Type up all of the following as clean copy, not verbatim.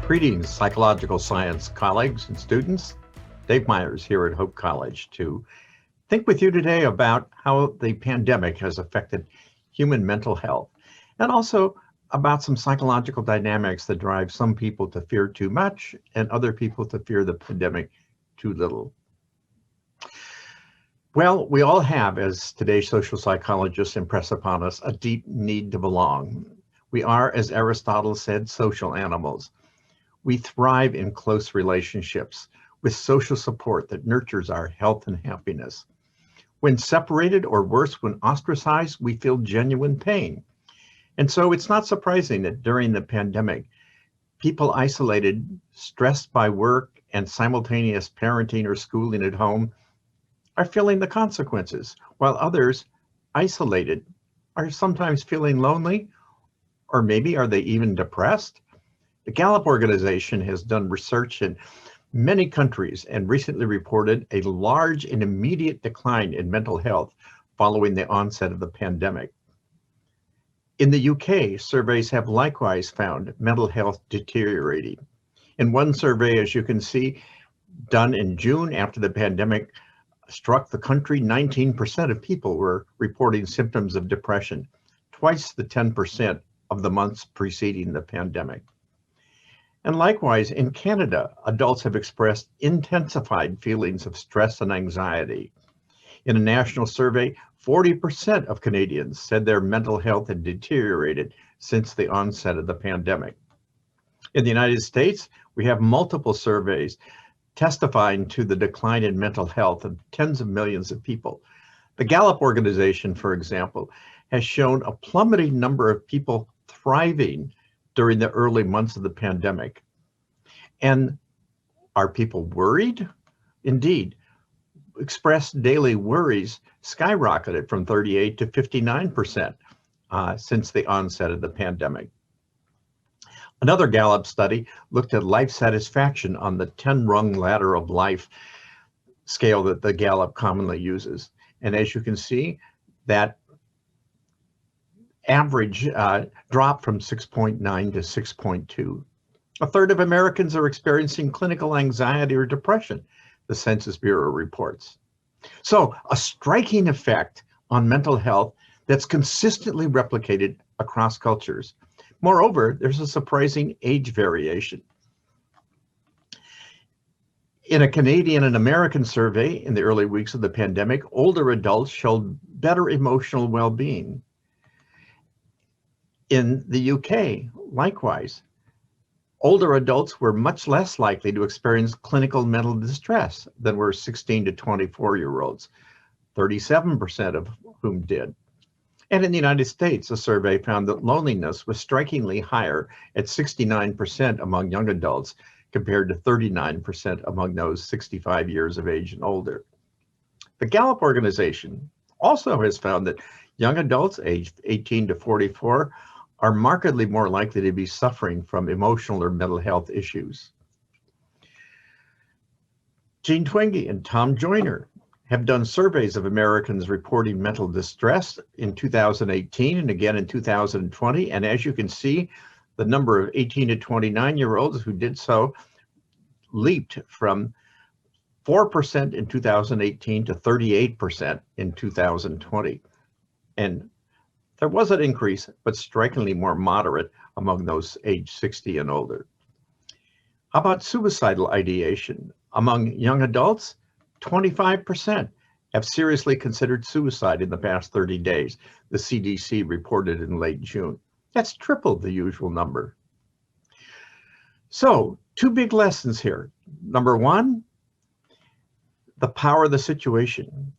Greetings, psychological science colleagues and students. Dave Myers here at Hope College to think with you today about how the pandemic has affected human mental health, and also about some psychological dynamics that drive some people to fear too much and other people to fear the pandemic too little. Well, we all have, as today's social psychologists impress upon us, a deep need to belong. We are, as Aristotle said, social animals. We thrive in close relationships with social support that nurtures our health and happiness. When separated, or worse, when ostracized, we feel genuine pain. And so it's not surprising that during the pandemic, people isolated, stressed by work and simultaneous parenting or schooling at home are feeling the consequences, while others, isolated, are sometimes feeling lonely, or maybe are they even depressed? The Gallup organization has done research in many countries and recently reported a large and immediate decline in mental health following the onset of the pandemic. In the UK, surveys have likewise found mental health deteriorating. In one survey, as you can see, done in June after the pandemic struck the country, 19% of people were reporting symptoms of depression, twice the 10% of the months preceding the pandemic. And likewise, in Canada, adults have expressed intensified feelings of stress and anxiety. In a national survey, 40% of Canadians said their mental health had deteriorated since the onset of the pandemic. In the United States, we have multiple surveys testifying to the decline in mental health of tens of millions of people. The Gallup organization, for example, has shown a plummeting number of people thriving during the early months of the pandemic. And are people worried? Indeed, expressed daily worries skyrocketed from 38 to 59% since the onset of the pandemic. Another Gallup study looked at life satisfaction on the 10-rung ladder of life scale that the Gallup commonly uses. And as you can see, that average dropped from 6.9 to 6.2. A third of Americans are experiencing clinical anxiety or depression, the Census Bureau reports. So a striking effect on mental health that's consistently replicated across cultures. Moreover, there's a surprising age variation. In a Canadian and American survey in the early weeks of the pandemic, older adults showed better emotional well-being. In the UK, likewise, older adults were much less likely to experience clinical mental distress than were 16 to 24-year-olds, 37% of whom did. And in the United States, a survey found that loneliness was strikingly higher at 69% among young adults compared to 39% among those 65 years of age and older. The Gallup organization also has found that young adults aged 18 to 44 are markedly more likely to be suffering from emotional or mental health issues. Jean Twenge and Tom Joyner have done surveys of Americans reporting mental distress in 2018 and again in 2020. And as you can see, the number of 18 to 29-year-olds who did so leaped from 4% in 2018 to 38% in 2020. And there was an increase, but strikingly more moderate among those aged 60 and older. How about suicidal ideation? Among young adults, 25% have seriously considered suicide in the past 30 days, the CDC reported in late June. That's triple the usual number. So, two big lessons here. Number one, the power of the situation.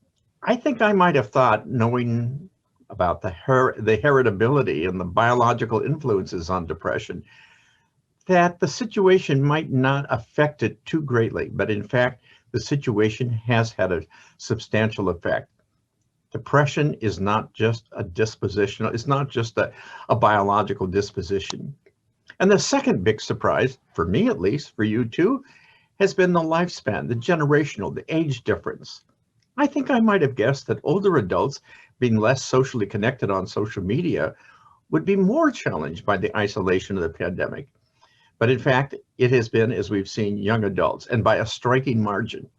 I think I might have thought, knowing about the heritability and the biological influences on depression, that the situation might not affect it too greatly, but in fact, the situation has had a substantial effect. Depression is not just a disposition, it's not just a biological disposition. And the second big surprise, for me at least, for you too, has been the lifespan, the generational, the age difference. I think I might have guessed that older adults, being less socially connected on social media, would be more challenged by the isolation of the pandemic. But in fact, it has been, as we've seen, young adults, and by a striking margin.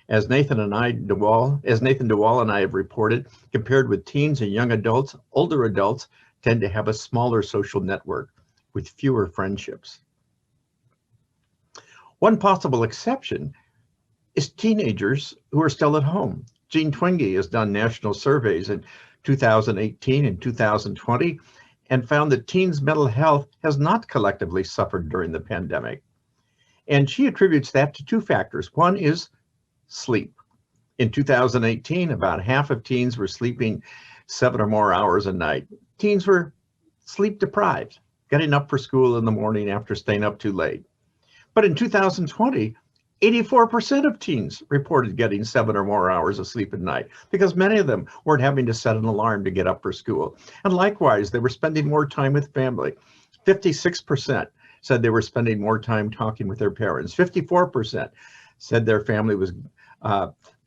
As Nathan DeWall and I have reported, compared with teens and young adults, older adults tend to have a smaller social network with fewer friendships. One possible exception is teenagers who are still at home. Gene Twenge has done national surveys in 2018 and 2020 and found that teens' mental health has not collectively suffered during the pandemic. And she attributes that to two factors. One is sleep. In 2018, about half of teens were sleeping 7 or more hours a night. Teens were sleep deprived, getting up for school in the morning after staying up too late. But in 2020, 84% of teens reported getting 7 or more hours of sleep at night because many of them weren't having to set an alarm to get up for school. And likewise, they were spending more time with family. 56% said they were spending more time talking with their parents. 54% said their family was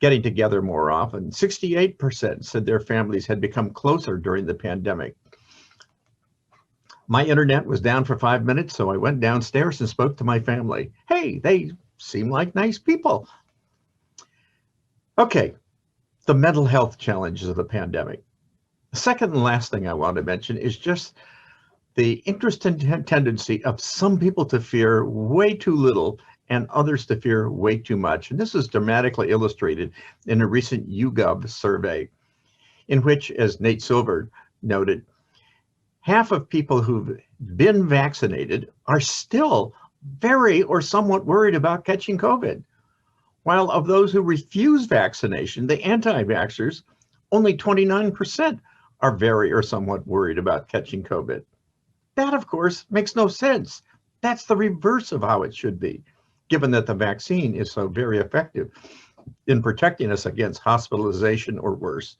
getting together more often. 68% said their families had become closer during the pandemic. My internet was down for 5 minutes, so I went downstairs and spoke to my family. Hey, they seem like nice people. Okay, the mental health challenges of the pandemic. The second and last thing I want to mention is just the interesting tendency of some people to fear way too little and others to fear way too much. And this is dramatically illustrated in a recent YouGov survey, in which, as Nate Silver noted, half of people who've been vaccinated are still very or somewhat worried about catching COVID. While of those who refuse vaccination, the anti-vaxxers, only 29% are very or somewhat worried about catching COVID. That, of course, makes no sense. That's the reverse of how it should be, given that the vaccine is so very effective in protecting us against hospitalization or worse.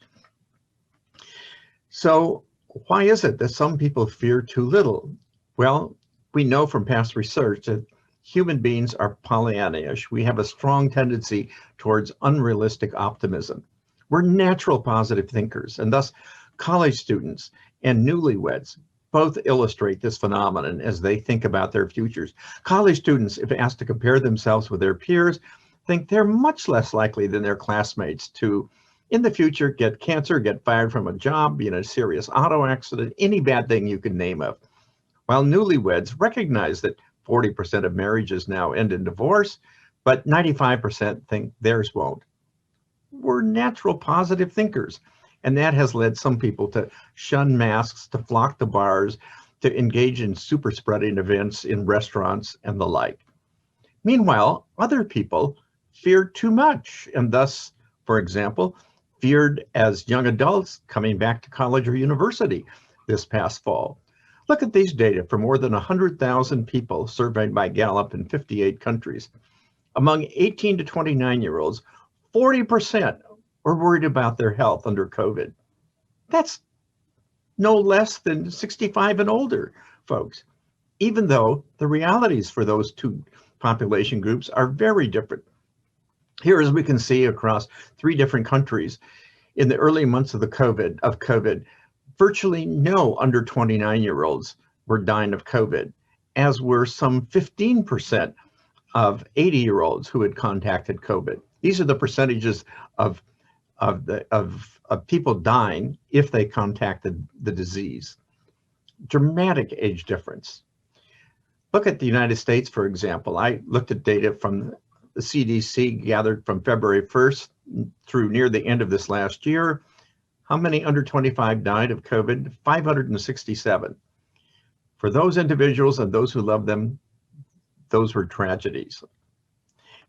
So why is it that some people fear too little? Well, we know from past research that human beings are Pollyannish. We have a strong tendency towards unrealistic optimism. We're natural positive thinkers, and thus college students and newlyweds both illustrate this phenomenon as they think about their futures. College students, if asked to compare themselves with their peers, think they're much less likely than their classmates to, in the future, get cancer, get fired from a job, be in a serious auto accident, any bad thing you could name of. While newlyweds recognize that 40% of marriages now end in divorce, but 95% think theirs won't. We're natural positive thinkers, and that has led some people to shun masks, to flock to bars, to engage in super spreading events in restaurants and the like. Meanwhile, other people fear too much, and thus, for example, feared as young adults coming back to college or university this past fall. Look at these data for more than 100,000 people surveyed by Gallup in 58 countries. Among 18 to 29-year-olds, 40% were worried about their health under COVID. That's no less than 65 and older folks, even though the realities for those two population groups are very different. Here, as we can see across 3 different countries, in the early months of COVID, virtually no under 29-year-olds were dying of COVID, as were some 15% of 80-year-olds who had contacted COVID. These are the percentages of people dying if they contacted the disease. Dramatic age difference. Look at the United States, for example. I looked at data from the CDC gathered from February 1st through near the end of this last year. How many under 25 died of COVID? 567. For those individuals and those who love them, those were tragedies.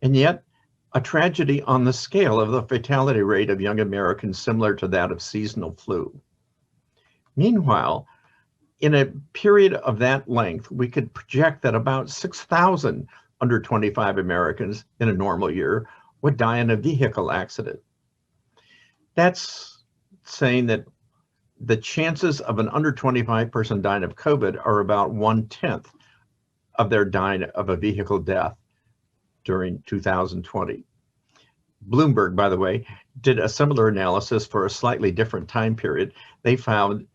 And yet, a tragedy on the scale of the fatality rate of young Americans similar to that of seasonal flu. Meanwhile, in a period of that length, we could project that about 6,000 under 25 Americans in a normal year would die in a vehicle accident. That's saying that the chances of an under 25 person dying of COVID are about 1/10 of their dying of a vehicle death during 2020. Bloomberg, by the way, did a similar analysis for a slightly different time period. They found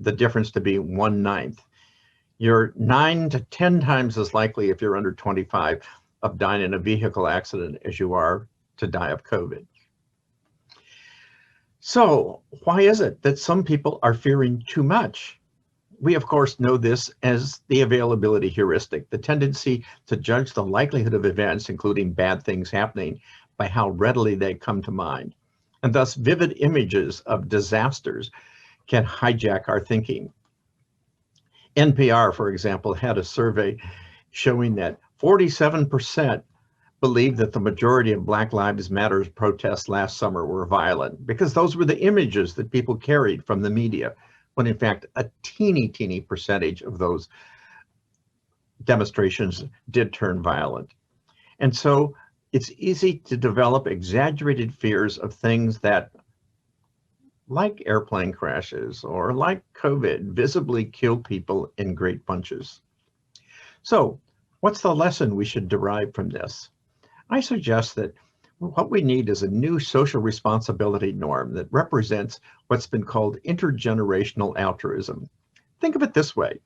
the difference to be 1/9. You're 9 to 10 times as likely if you're under 25 of dying in a vehicle accident as you are to die of COVID. So why is it that some people are fearing too much? We, of course, know this as the availability heuristic, the tendency to judge the likelihood of events, including bad things happening, by how readily they come to mind. And thus, vivid images of disasters can hijack our thinking. NPR, for example, had a survey showing that 47% believe that the majority of Black Lives Matter protests last summer were violent, because those were the images that people carried from the media, when in fact a teeny percentage of those demonstrations did turn violent. And so it's easy to develop exaggerated fears of things that, like airplane crashes or like COVID, visibly kill people in great bunches. So what's the lesson we should derive from this? I suggest that what we need is a new social responsibility norm that represents what's been called intergenerational altruism. Think of it this way.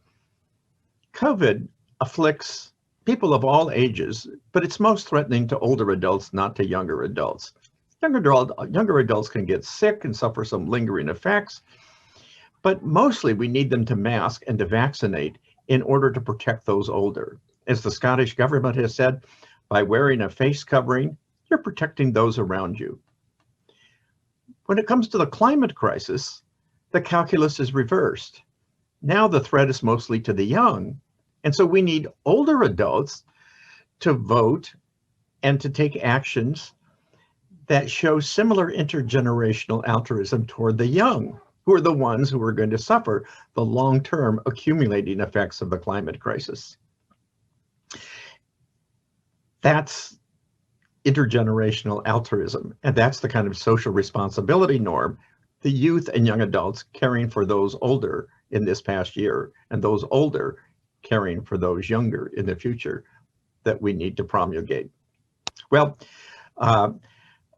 COVID afflicts people of all ages, but it's most threatening to older adults, not to younger adults. Younger adults can get sick and suffer some lingering effects, but mostly we need them to mask and to vaccinate in order to protect those older. As the Scottish government has said, by wearing a face covering, you're protecting those around you. When it comes to the climate crisis, the calculus is reversed. Now the threat is mostly to the young, and so we need older adults to vote and to take actions that show similar intergenerational altruism toward the young, who are the ones who are going to suffer the long-term accumulating effects of the climate crisis. That's intergenerational altruism, and that's the kind of social responsibility norm the youth and young adults caring for those older in this past year, and those older caring for those younger in the future, that we need to promulgate. Well,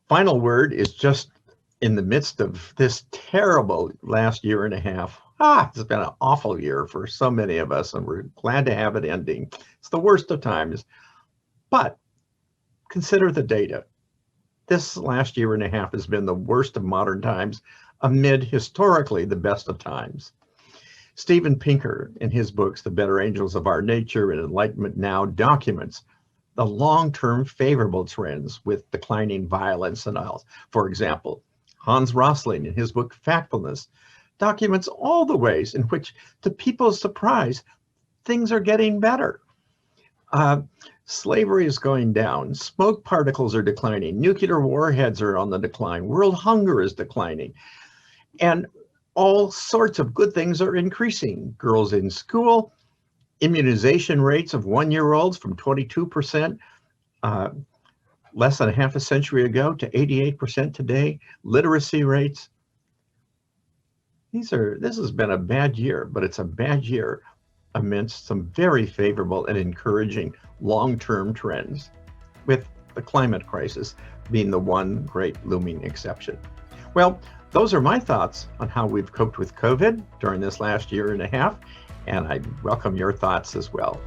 final word is just in the midst of this terrible last year and a half. It's been an awful year for so many of us, and we're glad to have it ending. It's the worst of times. But consider the data. This last year and a half has been the worst of modern times amid historically the best of times. Steven Pinker, in his books, The Better Angels of Our Nature and Enlightenment Now, documents the long-term favorable trends with declining violence and all. For example, Hans Rosling, in his book Factfulness, documents all the ways in which, to people's surprise, things are getting better. Slavery is going down, smoke particles are declining, nuclear warheads are on the decline, world hunger is declining, and all sorts of good things are increasing. Girls in school, immunization rates of 1-year-olds from 22% less than half a century ago to 88% today, literacy rates. This has been a bad year, but it's a bad year amidst some very favorable and encouraging long-term trends, with the climate crisis being the one great looming exception. Well, those are my thoughts on how we've coped with COVID during this last year and a half, and I welcome your thoughts as well.